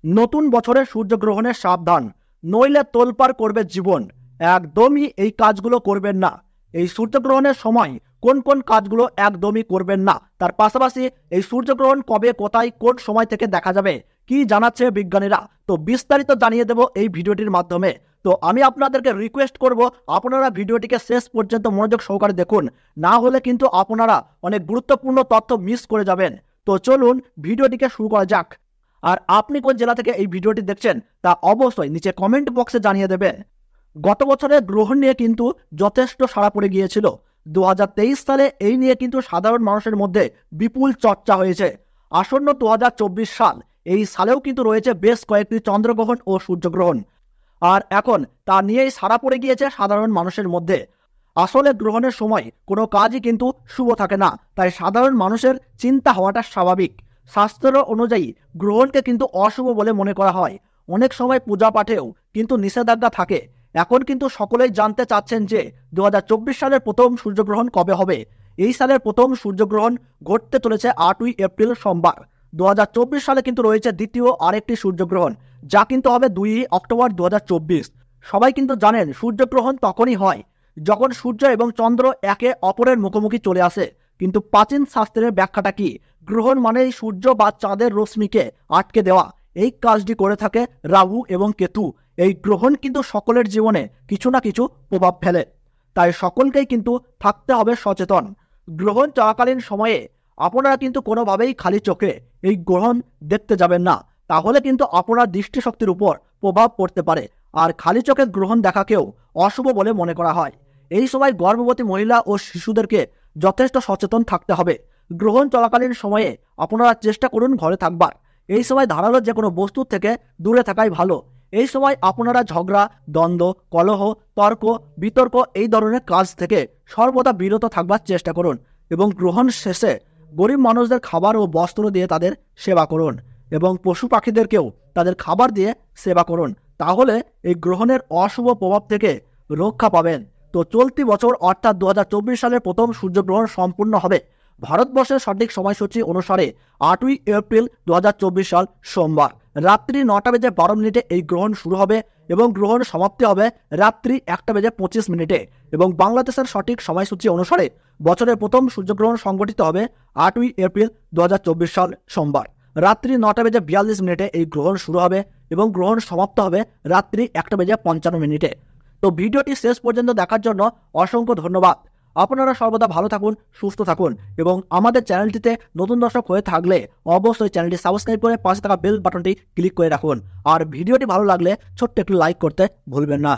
নতুন বছরে সূর্যগ্রহণের সাবধান, নইলে তোলপাড় করবে জীবন। একদমই এই কাজগুলো করবেন না। এই সূর্যগ্রহণের সময় কোন কোন কাজগুলো একদমই করবেন না, তার পাশাপাশি এই সূর্যগ্রহণ কবে, কোথায়, কোন সময় থেকে দেখা যাবে, কি জানাচ্ছে বিজ্ঞানীরা, তো বিস্তারিত জানিয়ে দেব এই ভিডিওটির মাধ্যমে। তো আমি আপনাদেরকে রিকোয়েস্ট করব, আপনারা ভিডিওটিকে শেষ পর্যন্ত মনোযোগ সহকারে দেখুন, না হলে কিন্তু আপনারা অনেক গুরুত্বপূর্ণ তথ্য মিস করে যাবেন। তো চলুন ভিডিওটিকে শুরু করা যাক। আর আপনি কোন জেলা থেকে এই ভিডিওটি দেখছেন তা অবশ্যই নিচে কমেন্ট বক্সে জানিয়ে দেবেন। গত বছরের গ্রহণ নিয়ে কিন্তু যথেষ্ট সাড়া পড়ে গিয়েছিল। 2023 সালে এই নিয়ে কিন্তু সাধারণ মানুষের মধ্যে বিপুল চর্চা হয়েছে। আসন্ন 2024 সাল, এই সালেও কিন্তু রয়েছে বেশ কয়েকটি চন্দ্রগ্রহণ ও সূর্যগ্রহণ। আর এখন তা নিয়েই সাড়া পড়ে গিয়েছে সাধারণ মানুষের মধ্যে। আসলে গ্রহণের সময় কোনো কাজই কিন্তু শুভ থাকে না, তাই সাধারণ মানুষের চিন্তা হওয়াটা স্বাভাবিক। শাস্ত্র অনুযায়ী গ্রহণকে কিন্তু অশুভ বলে মনে করা হয়। অনেক সময় পূজা পাঠেও কিন্তু নিষেধাজ্ঞা থাকে। এখন কিন্তু সকলেই জানতে চাচ্ছেন যে 2024 সালের প্রথম সূর্যগ্রহণ কবে হবে। এই সালের প্রথম সূর্যগ্রহণ ঘটতে চলেছে 8ই এপ্রিল সোমবার। 2024 সালে কিন্তু রয়েছে দ্বিতীয় আরেকটি সূর্যগ্রহণ, যা কিন্তু হবে 2ই অক্টোবর 2024। সবাই কিন্তু জানেন সূর্যগ্রহণ তখনই হয় যখন সূর্য এবং চন্দ্র একে অপরের মুখোমুখি চলে আসে। কিন্তু প্রাচীন শাস্ত্রের ব্যাখ্যাটা কি? গ্রহণ মানেই সূর্য বা চাঁদের রশ্মিকে আটকে দেওয়া। এই কাজটি করে থাকে রাহু এবং কেতু। এই গ্রহণ কিন্তু সকলের জীবনে কিছু না কিছু প্রভাব ফেলে, তাই সকলকেই কিন্তু থাকতে হবে সচেতন। গ্রহণ চলাকালীন সময়ে আপনারা কিন্তু কোনোভাবেই খালি চোখে এই গ্রহণ দেখতে যাবেন না, তাহলে কিন্তু আপনার দৃষ্টিশক্তির উপর প্রভাব পড়তে পারে। আর খালি চোখে গ্রহণ দেখাকেও অশুভ বলে মনে করা হয়। এই সময় গর্ভবতী মহিলা ও শিশুদেরকে যথেষ্ট সচেতন থাকতে হবে। গ্রহণ চলাকালীন সময়ে আপনারা চেষ্টা করুন ঘরে থাকবার। এই সময় ধারালো যে কোনো বস্তু থেকে দূরে থাকাই ভালো। এই সময় আপনারা ঝগড়া, দ্বন্দ্ব, কলহ, তর্ক, বিতর্ক এই ধরনের কাজ থেকে সর্বদা বিরত থাকবার চেষ্টা করুন। এবং গ্রহণ শেষে গরিব মানুষদের খাবার ও বস্ত্র দিয়ে তাদের সেবা করুন, এবং পশু পাখিদেরকেও তাদের খাবার দিয়ে সেবা করুন। তাহলে এই গ্রহণের অশুভ প্রভাব থেকে রক্ষা পাবেন। তো চলতি বছর অর্থাৎ 2024 সালের প্রথম সূর্যগ্রহণ সম্পূর্ণ হবে ভারতবর্ষের সঠিক সময়সূচি অনুসারে 8ই এপ্রিল 2024 সাল সোমবার রাত্রি 9:12 এই গ্রহণ শুরু হবে এবং গ্রহণ সমাপ্তি হবে রাত্রি 1:25। এবং বাংলাদেশের সঠিক সময়সূচি অনুসারে বছরের প্রথম সূর্যগ্রহণ সংঘটিত হবে 8ই এপ্রিল 2024 সাল সোমবার রাত্রি 9:42 এই গ্রহণ শুরু হবে এবং গ্রহণ সমাপ্ত হবে রাত্রি 1:55। তো ভিডিওটি শেষ পর্যন্ত দেখার জন্য অসংখ্য ধন্যবাদ। আপনারা সর্বদা ভালো থাকুন, সুস্থ থাকুন, এবং আমাদের চ্যানেলটিতে নতুন দর্শক হয়ে থাকলে অবশ্যই চ্যানেলটি সাবস্ক্রাইব করে পাশে থাকা বেল বাটনটি ক্লিক করে রাখুন। আর ভিডিওটি ভালো লাগলে ছোট্ট একটু লাইক করতে ভুলবেন না।